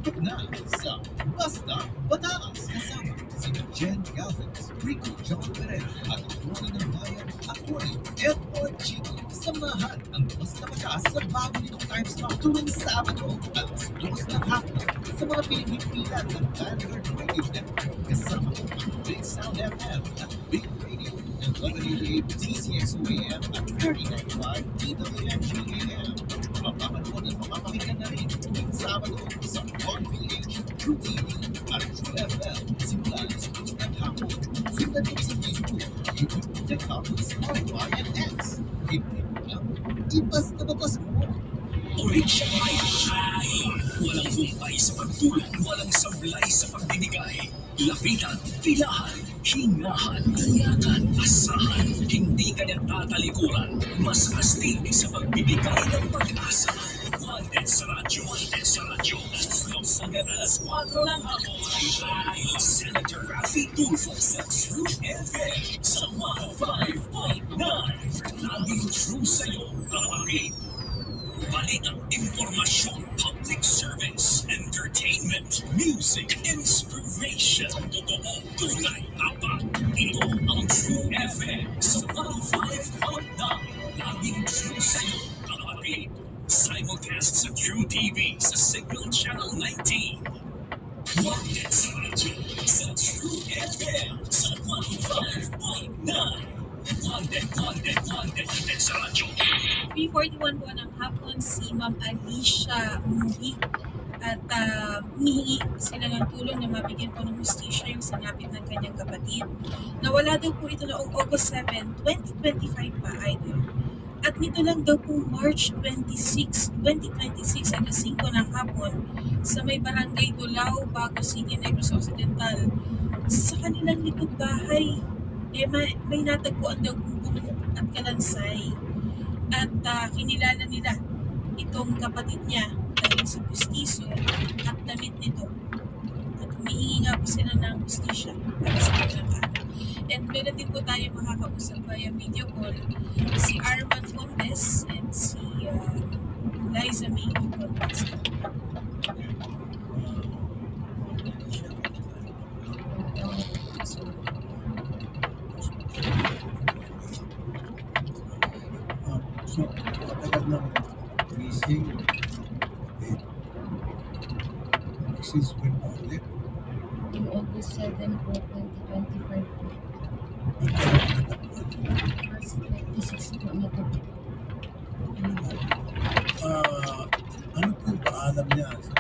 Tutok na sa Basta Batas kasama si Jen Galvez, Rico John Perez at Atty. ng Bayan, Atty. Edward Chino. Samahan ang Basta Batas sa bago nitong time slot tuwing Sabado alas 2 ng hapon sa mga pinipilian ng Vanguard Radio Network kasama ang Big Sound FM at Big Radio ng WA DCXO-AM at 3095 DWMG-AM. Mapapanood at mapapakinggan na rin tuwing Sabado sa 1PH, True TV at True FM simula alas 2 ng hapon. Sundan mo sa Facebook, YouTube, TikTok, Spotify at X. Hindi mo lang, ibasta batas mo. Original ay walang humpay sa pagtulong, walang sablay sa pagbibigay. Lapitan, pilahan, hingahan, iyakan, asahan. Hindi ka niya tatalikuran. Mas astig sa pagbibigay ng pag-asa. Wanted sa radyo. Hanggang alas 4 ng hapon ay Senator Raffy Tulfo sa True FM sa 105.9. Laging true sa'yo, kapatid. Balitang impormasyon, public service, entertainment, music, inspiration. Totoo, tunay, tapat. Ito ang True FM sa 105.9. Laging true sa'yo, kapatid. Simulcast sa True TV sa Signal Channel 19. Wanted sa radyo sa True FM sa 105.9. Wanted sa radyo. 3:41 po ng hapon si Ma'am Alicia Muhi at humihingi sila ng tulong na mabigyan po ng hustisya yung sanapit ng kanyang kapatid. Nawala daw po ito noong August 7, 2025 pa, idol. At nito lang daw po March 26, 2026 alas 5 ng hapon sa may barangay Dulao, Bago City, Negros Occidental. Sa kanilang likod bahay, may natagpuan daw bumbong at kalansay. At kinilala nila itong kapatid niya dahil sa pustiso at damit nito. At humihingi nga po sila ng hustisya para sa kanilang anak. And meron din po tayo makakausap via video call si Arman Fontes and si Liza May Fontes. So, matagal ng missing. Since when pa ulit? Yung August 7 po, 2025 po. March 26 po na po. Ano po paalam niya sa